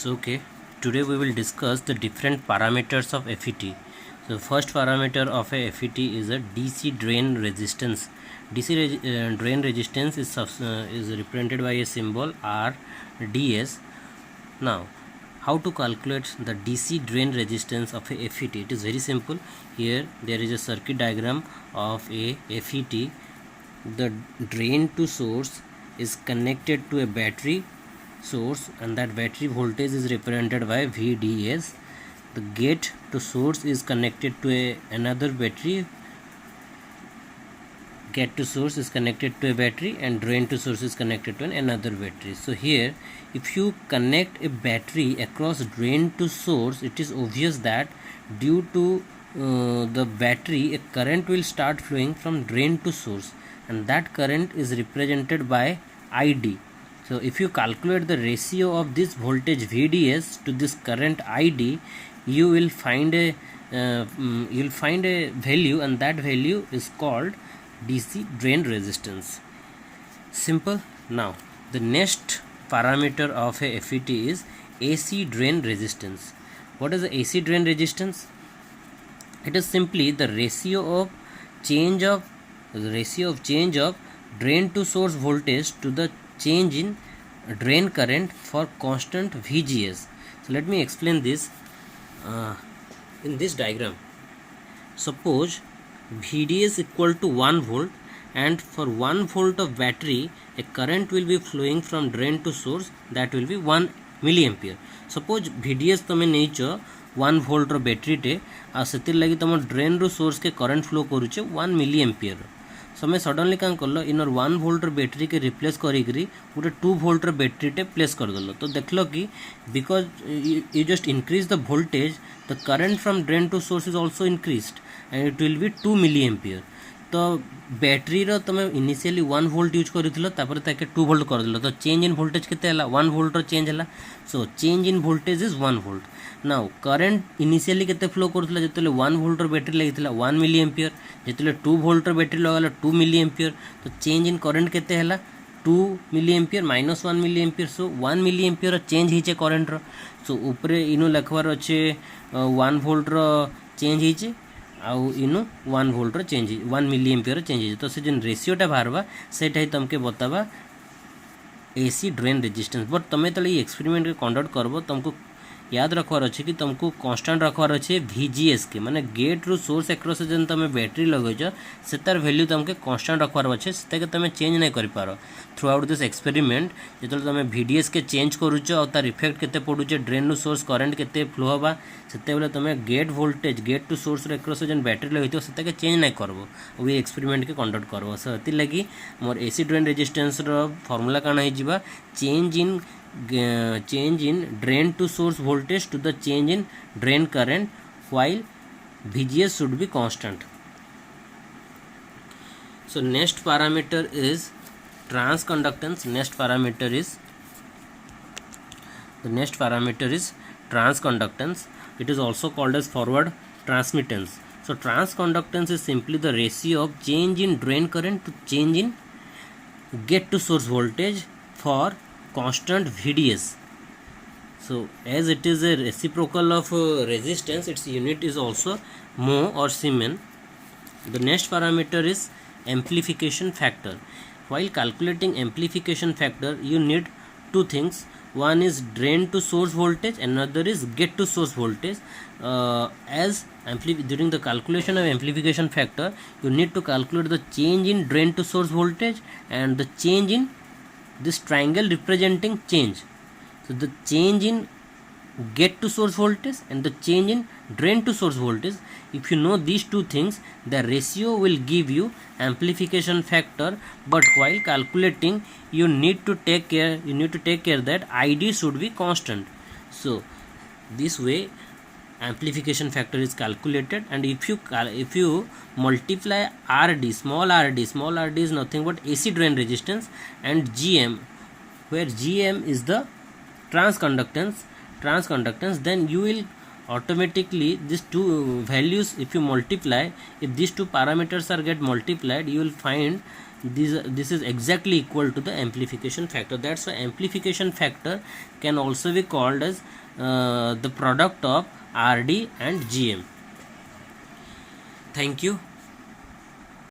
So okay, today we will discuss the different parameters of FET. So first parameter of a FET is a DC drain resistance. Drain resistance is represented by a symbol RDS. Now, how to calculate the DC drain resistance of a FET? It is very simple. Here there is a circuit diagram of a FET. The drain to source is connected to a battery source, and that battery voltage is represented by VDS. The gate to source is connected to another battery. Gate to source is connected to a battery, and drain to source is connected to another battery. So here, if you connect a battery across drain to source, it is obvious that due to the battery, a current will start flowing from drain to source, and that current is represented by ID. So if you calculate the ratio of this voltage VDS to this current ID, you will find a value, and that value is called DC drain resistance. Simple. Now the next parameter of a FET is AC drain resistance. What is the AC drain resistance? It is simply the ratio of change of drain to source voltage to the change in drain current for constant VGS. So let me explain this in this diagram. Suppose VDS equal to 1 volt, and for 1 volt of battery a current will be flowing from drain to source, that will be 1 milliampere. Suppose VDS तमे नहींच 1 volt रो battery टे आ सेतिर लगी तुम drain रो source के current flow करूचे 1 milliampere. So मैं suddenly क्या कल इनर 1 volt बैटरी के रिप्लेस करी गोटे 2 volt बैटरी टे प्लेस करदेल. तो देख लो कि because you just increase the voltage, the current from drain to source is also increased and it will be 2 milliampere. तो बैटरी रो तुम इनिशियली 1 volt यूज कर 2 volt करदेल. तो चेंज इन वोल्टेज के 1 volt रो चेंज है. So change in voltage is 1 volt. Now current initially केते flow करूला जेतले 1 volt battery लगी 1 milliampere, जेतले 2 volt battery लगाला 2 मिलीएम्पियर. तो चेंज इन करंट केते हैला 2 मिलीएम्पियर माइनस 1 मिलीएम्पियर. सो 1 मिलीएम्पियर चेंज होइचे करंट रो. सो ऊपरे इनु लिखवार अच्छे 1 volt रो चेंज होइचे आउ इनु 1 volt रो चेंज 1 मिलीएम्पियर चेंज होइचे. तो से जेन रेशियोटा बाहरबा सेटा ही तुमके बताबा एसी ड्रेन रेजिस्टेंस. बट तुम तले एक्सपेरिमेंट के कंडक्ट करबो तुमको याद रखवार अच्छे कि तुमको कांस्टेंट रखवार अच्छे VGS के, माने गेट रू सोर्स एक्रोस जन तुम बैटरी लगेच से तार वैल्यू तुमके कांस्टेंट रखवार अच्छे, से तुम चेंज नहीं कर पार थ्रू आउट दिस एक्सपेरिमेंट. जो तुम VDS के चेंज करुच और तार इफेक्ट केते पड़ुचे ड्रेन रू सोर्स करंट केते फ्लो हवा, से बेले तुम gate voltage gate to source across जन बैटरी लगे से चेंज नहीं करबो वे एक्सपेरिमेंट के कंडक्ट करबो. सो एति लगी मोर एसी ड्रेन रेजिस्टेंस रो फार्मूला काना है जीवा change in drain to source voltage to the change in drain current, while VGS should be constant. So next parameter is transconductance. Next parameter is transconductance. It is also called as forward transmittance. So transconductance is simply the ratio of change in drain current to change in gate to source voltage for constant VDS. So as it is a reciprocal of resistance, its unit is also mho or Siemens. The next parameter is amplification factor. While calculating amplification factor, you need two things. One is drain to source voltage, another is gate to source voltage. During the calculation of amplification factor, you need to calculate the change in drain to source voltage and the change in this triangle representing change. So the change in gate to source voltage and the change in drain to source voltage, if you know these two things, the ratio will give you amplification factor. But while calculating, you need to take care that ID should be constant. So this way amplification factor is calculated, and if you multiply RD, small rd is nothing but AC drain resistance, and GM, where GM is the transconductance, then you will automatically these two values, if you multiply, if these two parameters are get multiplied, you will find this is exactly equal to the amplification factor. That's why amplification factor can also be called as the product of RD and GM. Thank you.